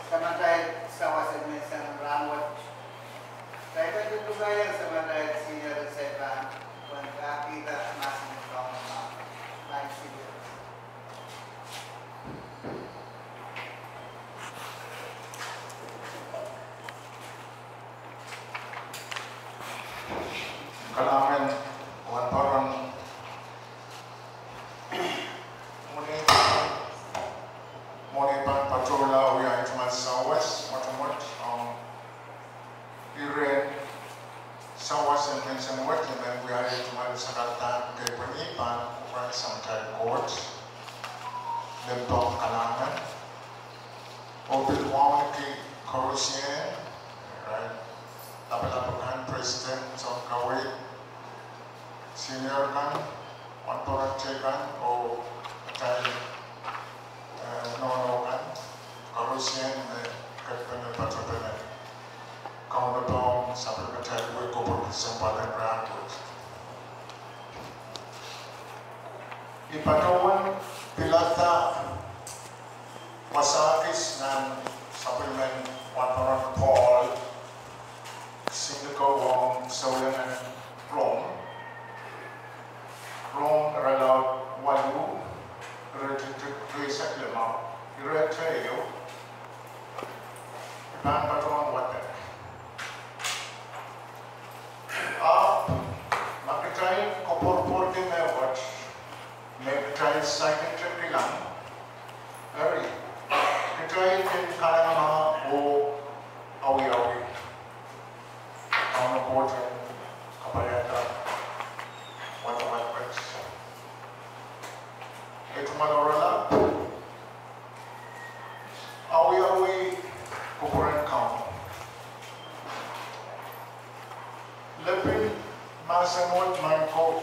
Samantahil sa wasan menseng Ramon. Saipan itu gaya samantahil senior Saipan. Wanda kita Mahsen Kaunda lain senior. Kalaman wantoran muni pan patrola uya ituman sawas matumot iren sawas and menseng wet and then we are ituman sakatan kay panipan upang samtay court lempong kalaman open one ki korosien right lapalapakan president of Kawit senior kan wantoran cekan o atay nono kan korosien katpana patropana Kaunda pong sampai katay gue kopor kesempatan rambut ipatawan pilata wasakis nan supplement wantoran Paul Singapore Saulan Rome relaw walu retrisak lemau retreyo ban patron water makitay kopor din na watch makitay second trip lang ari kitay din kaya mga o awi ano po dyan kabayatan wala ito manorala awi kukuran kaum lebih masamot man ko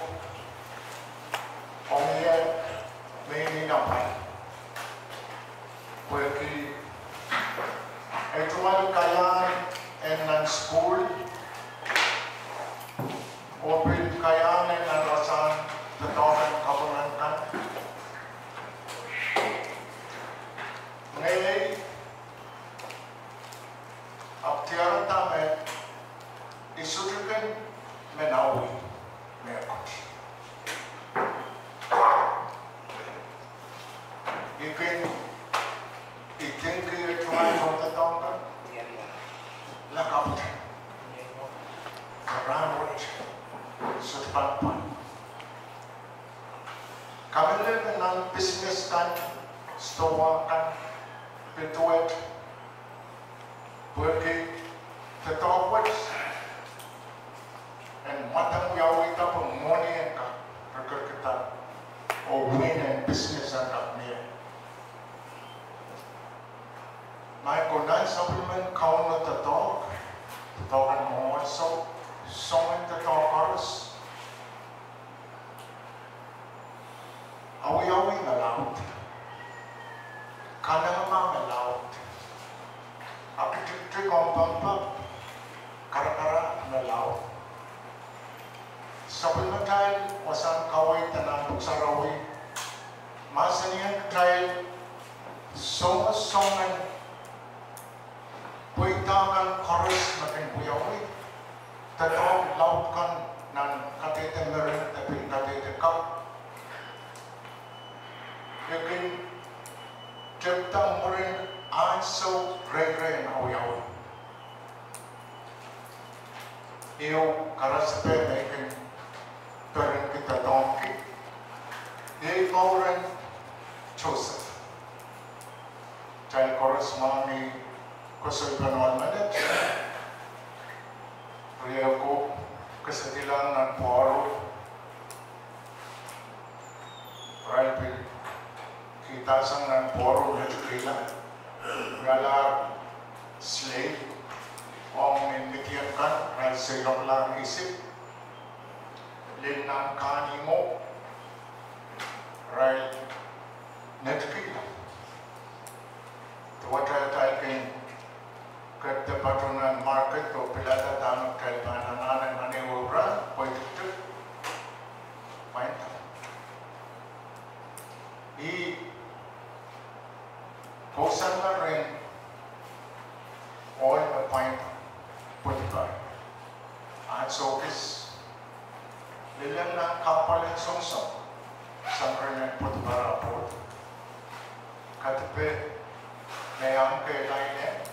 omiya may ninapay porque ito manukayan and non-school open kayanin na rasan tatokan kapunan kan ngayon aptiyaran tamet isutukin menawi mekot ikin kaya tuwan kong tatokan lakapit Ramon Saipan. Kami rin ng business kan, store kan, pituit, porque tetawat, and matang yawi ka pang money ka, record kita, o win and business ang kakniya. May kunay supplement Kaunda tatawagan mo so someone tatawag awi na laut kanang mga laut apitik ang pampa kara na laut sabi na tayo wasang kaway tanang pagsarawi Mahsen yan tayo songan puitakan koros natin buyawi tatawag laut kan ng katete meron tapi katete kap yakin jepta murin anso gre na uyaw iyo karaspe yakin perin kita donki iyo kauren Joseph jay koros mami kusay panuan manit riya ko kasadilan ng poro right kita sang ng poro na chukila ngala slave ang minitiyan kan ay sirok lang isip lin ng kani mo right na chukila tuwata tayo kayo kat patronan market o pilata tamang kay panananan maniwura pwede mainta kusan na rin kapal yang songsong sampai yang put barapot katape mayang ke lainnya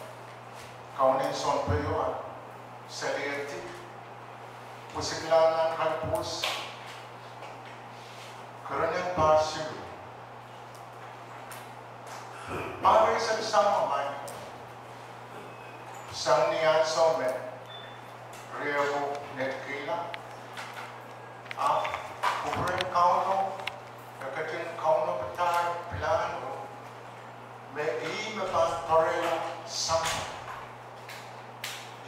Kohne son peyoan selierti pusiglanan kalpus kerana pasir pare sa sama man sang niyan some revo netkila kupren kauno kakatin kauno petai plano me imepan torela sama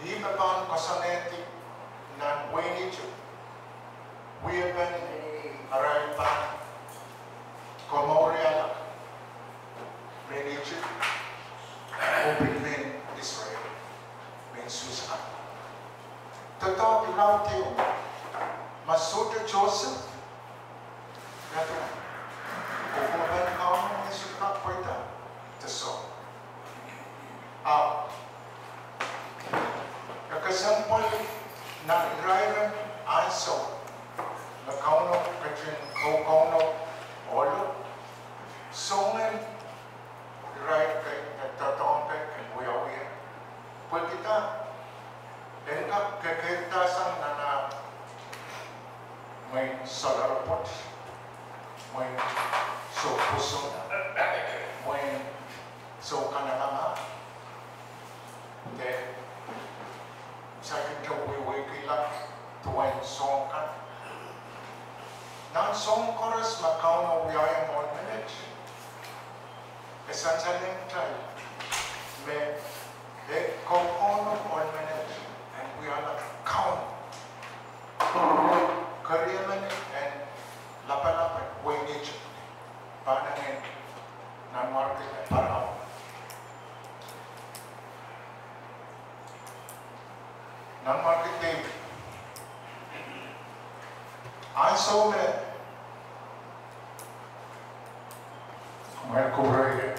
imepan kosaneti nan weniju wieben araipan komoriala meniju open Israel men susah tetap dilatih masuk Joseph kata hukuman kamu yang sudah pada tersebut kesampai nak raya ansau nak kauno kecil kauno olo songen raya ketatong kebuaya buat kita dengan kekentasan nana main saudara pot main so pusung main so kanakama de sakit kewe kila tuan songkan nan song chorus makau no wiayang on minute kesan saling try me de kokono on minute and we are not count Kariyaman and lapan-lapan wenage panangin ng market at parang ng market day I saw me may kubray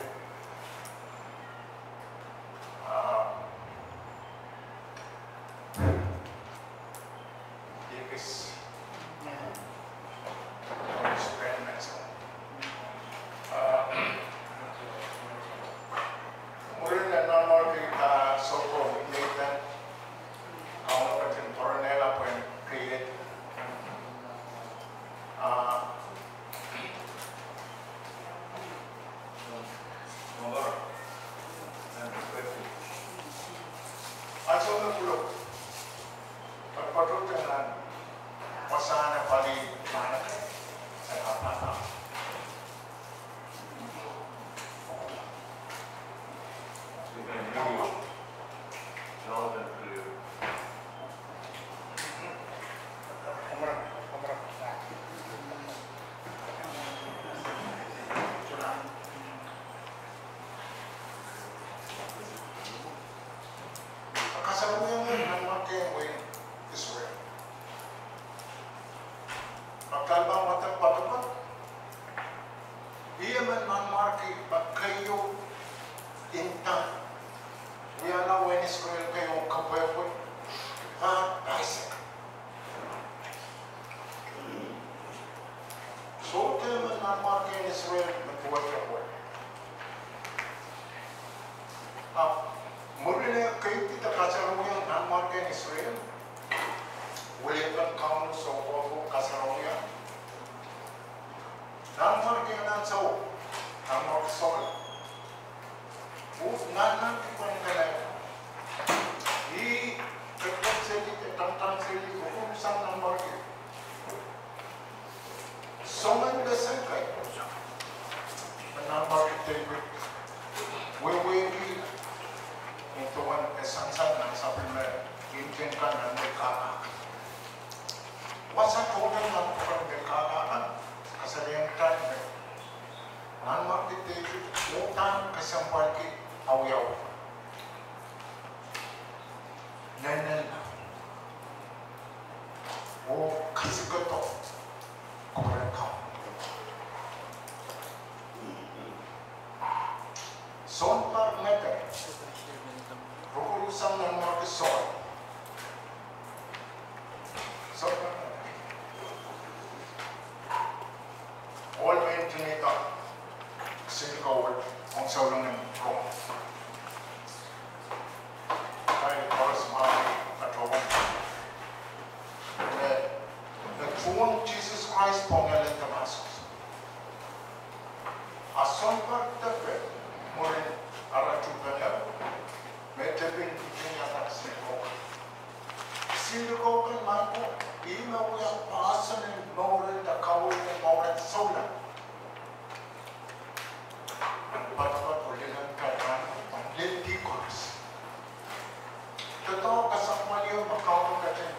Silico and Marco, even we are passing and mowing the cow and mowing soda. But what we didn't cut on little decoys. The dog has somebody of a cow cutting.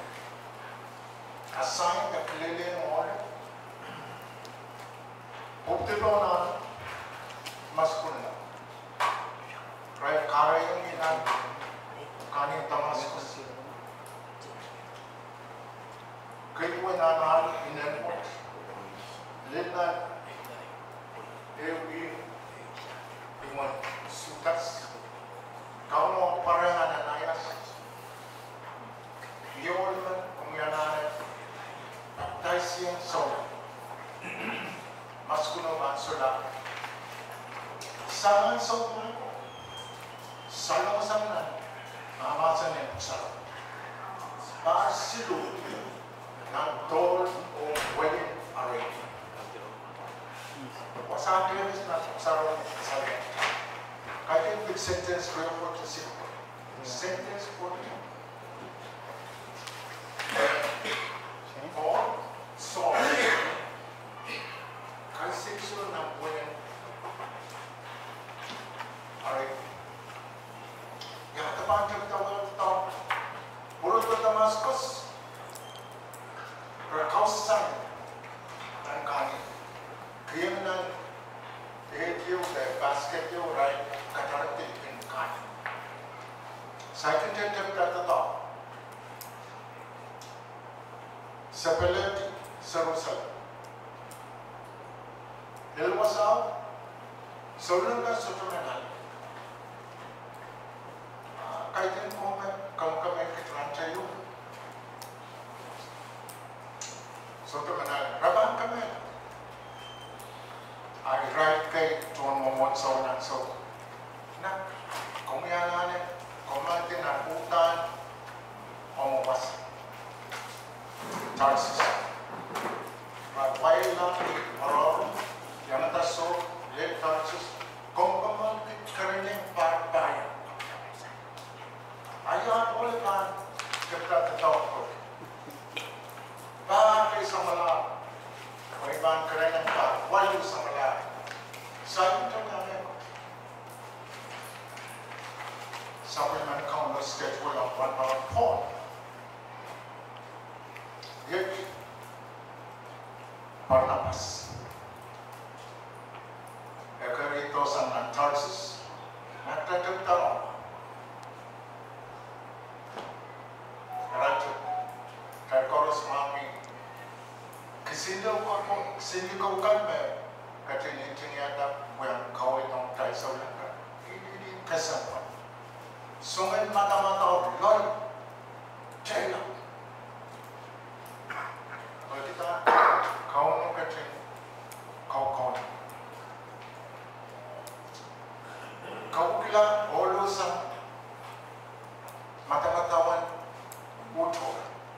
Assign the clearly order. Put it on masculine. Right, carrying in a Kani Damascus. Great one on in airport. Let that every one suitas. Kauno Parahan and Ayas. Yolman, Umyana, Baptisian Soul. Masculine Mansula. Saman Soul. Salong Saman. Mahsen and Sal. Barsilu. Not told or wedding arranged. What's happening is not Sarah. I think the sentence real for the simple. Sentence for or so. Conceptual and wedding arranged. Yang tepat kita tahu, Buruk Damascus. Kausan dan kami, kriminal, radio, basket, right, katarak in kami. Saya kata kata sepelet serusal. Ilmuasal, seorang seorang kaitan kamu keterangan itu. Soto mana rabang kami. I write kay Mwomwohdiso and so. Na kumiyana ni kumante na utan o Mahsen. Tarsus. While lang around yanata so late Tarsus kumkamante karinyang parbayan. Ayan ulit kan kita tahu. Bakit sa mga ibang kailangan pa, walo sa mga sabi ito namin. Sabi man Kaunda schedule of 1 hour phone. Yet, Barnabas. Ekarito sa Tarsus, nagtatagtaro. Rajo, Kakoros Mami. Kesilau kau kan me, katanya ada yang kau itu tak sahaja. Ini kesan. Sungai mata-mata lor, China. Kalau kita kau nak katanya kau. Kau kira olusan mata-matawan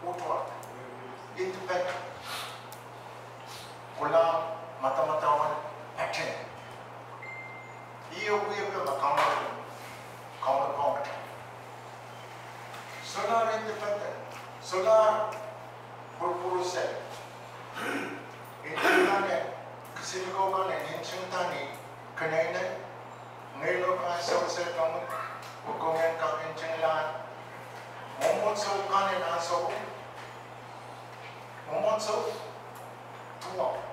utuh, independent. Kula mata-matawan action. Iyo ke Kaunda Kohne. Solar independent. Solar puru se. Ini kasi ko kan yang tani kenainan ngayon ka sa kamu hukuman ka kencenglan. Mwomwohdiso kan yang aso. Mwomwohdiso tua.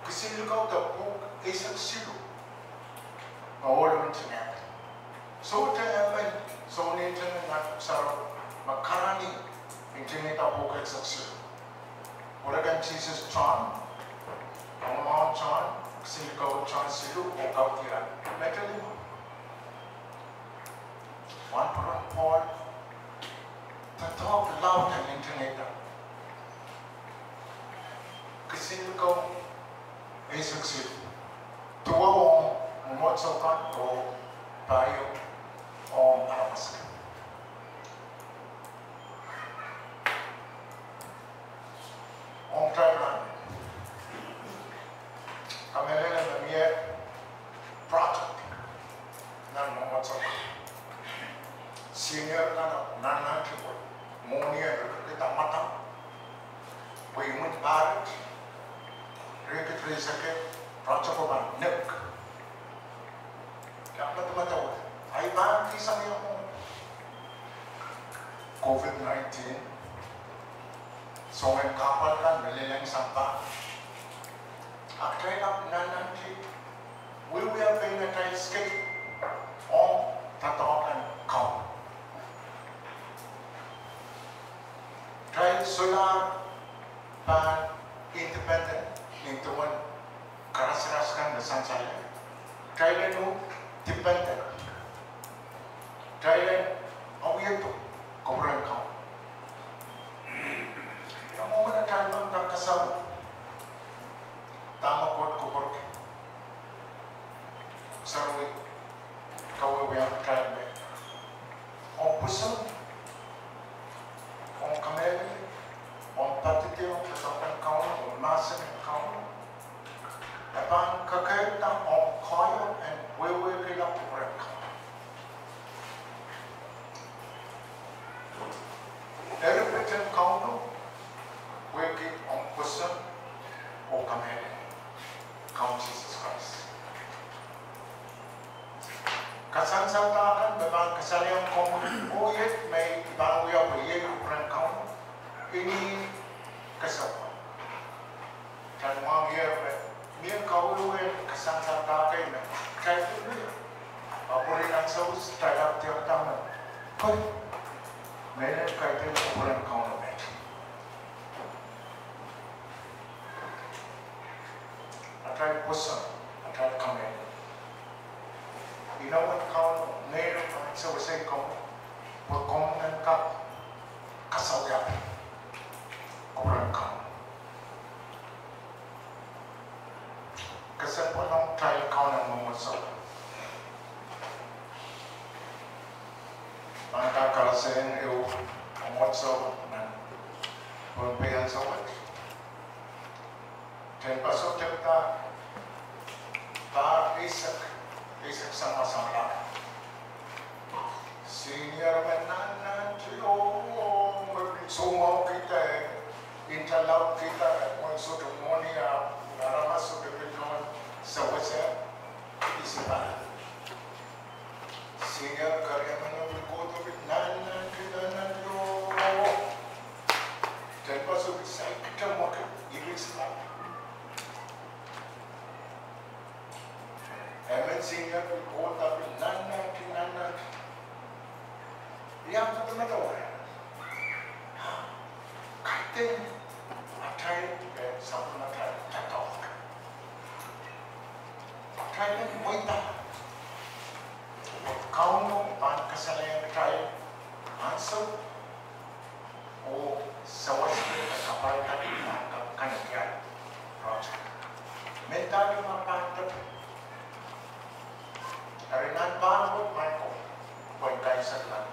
Kasi kau tak buka isang silu, mawala internet. So tayo so internet na sarap makarani internet ang buka isang silu. Wala kan Jesus John, ang mga John, kasi kau John silu o kau tira. Metali mo. One parang Paul, talk loud ang internet. Kasi kau sukses. Tua Mwomwohdiso kan o tayo o Mahsen. Om tayo kami na project ng Mwomwohdiso. Senior na nanatibol. monia kita matang, wimun barat, reket resake, rancakoban nek. Kaya teman-teman, ay ba kisah yang COVID-19, songen kapal kan meleleng sampah. Akhirnya nak nanti, we will be in a time skate on tatawakan kau. Try solar pan independent nintuan keras-keraskan besan saya. Try lenu dependent. Try len awal tu korang kau. Yang mau mana try tak kesal. Tama kot kubur. Sarui kau yang try me. Om pusing. Om kamera, om patitio, kesopan kau, om Mahsen kau. Lepas kekaitan om kaya and wewe kita kubur kau. Dari pencen kau tu, wewe om pusing, om kamera, kau Jesus Christ. Kasan saltakan memang kesalahan komun. Oh ya, may ibang uya boleh ukuran kau. Ini kesalahan. Dan orang dia kau uya kasan saltakan. Kaya tu dia. Apalagi nak saus terhadap tiap taman. Kau, mereka kaya tu ukuran kau nak. Atau pusat, atau kamera. Inawan kau meron sa wasay kau berkomunan ka kasawyan kurang kau kasi po nang tayo kau ng mumusaw mga kakalasin iyo mumusaw ng pagpayan sa wat dan pasok kita ta isak sama-sama senior menanan ciyo sumo kita intalaw kita kung sudumonia narama sudupinon sa wasa isipan senior karya manubikoto nanan kita nanyo dan pasok isay kita makin ibig lang senior kota pinana yang satu tahu kaitan atai satu atai tahu kaitan moita kau no pan kesalahan atai answer o sawas kapal tadi kan dia project mental mapan Karinan baru Michael, buat guys sekarang.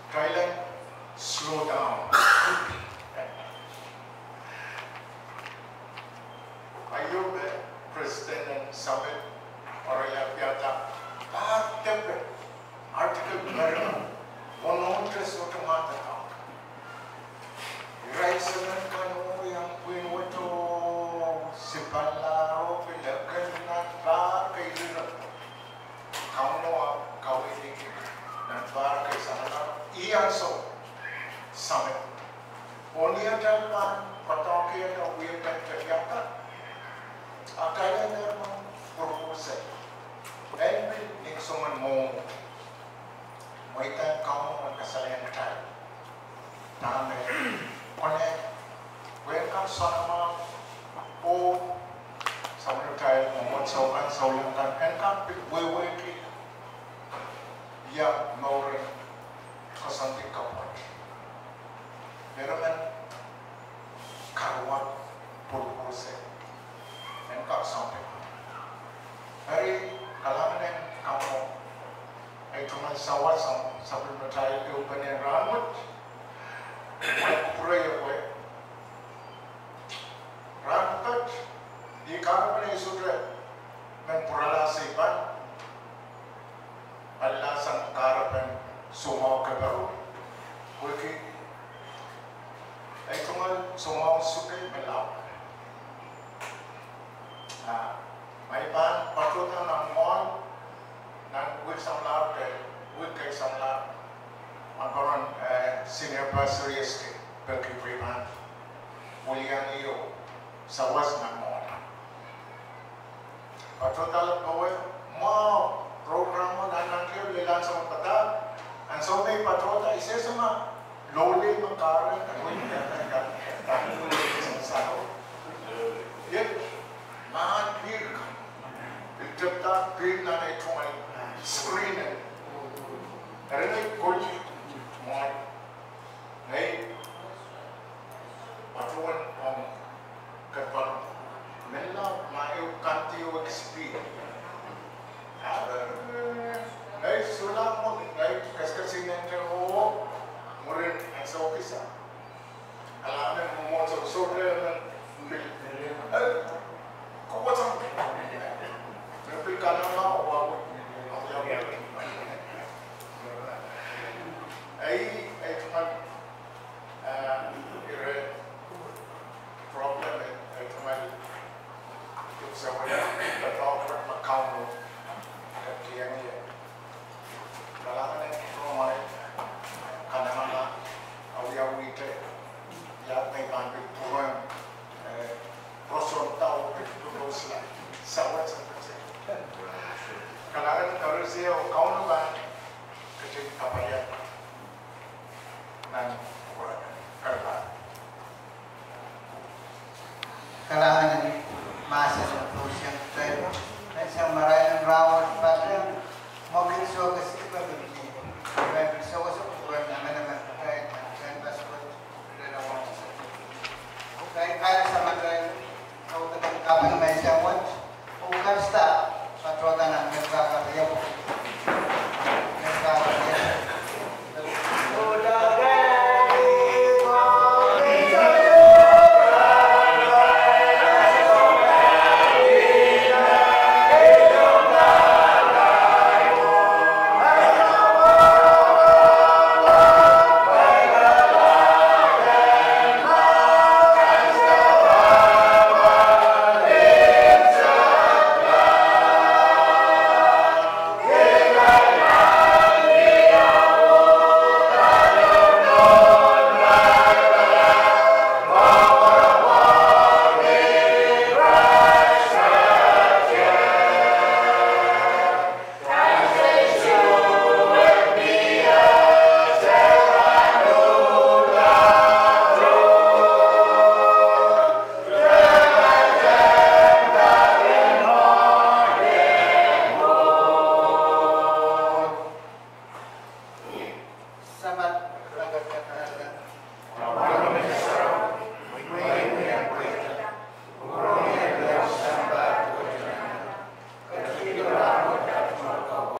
Thailand slow down. Ayo be President Summit orang yang biasa. Tapi artikel baru, orang terus otomatis tak. Raisen kan yang punya waktu sepala pelakan nanti kayak kau ini nanti kayak sana iya so summit. Onia jalan Padahk atau wilayah terjata akan ada proposal. Dan ini semua mau kita kau kesalahan kita. Nama Kohne, welcome sama o sama kita Mwomwohdiso kan saulangan kan wewe kita ya mau kesantik kawan. Mereka kawan proposal dan kau sampai. Hari kalangan yang kamu itu masalah sebelum saya diubahnya Ramon. Pura gue, rantat di kamar ini sudah mempurala Saipan, Allah sang karapan semua kebaru, anniversary este pergi priman mulian iyo sawas na mona. Total power mau program na nanti lelan sama Padahk, and so may patrota isa sama lole makaran yet man big Jepta big na na itong screen Karena kunci semua, naik patron om kerpan, mela mayu kanti o XP, naik sulam mo naik kasih o murid asal kisah, alaman mo so sore bil, kau macam, bil kanan mau bawa, Ay teman problem ay teman yung sa wala patawag na Kaunda at kaya niya kailangan ay rumay kanang awi-awite lahat may pambit puwan proson tao pagtutulo sila sawat sa kasi kailangan karoon siya o Kaunda ba kasi kapayat ng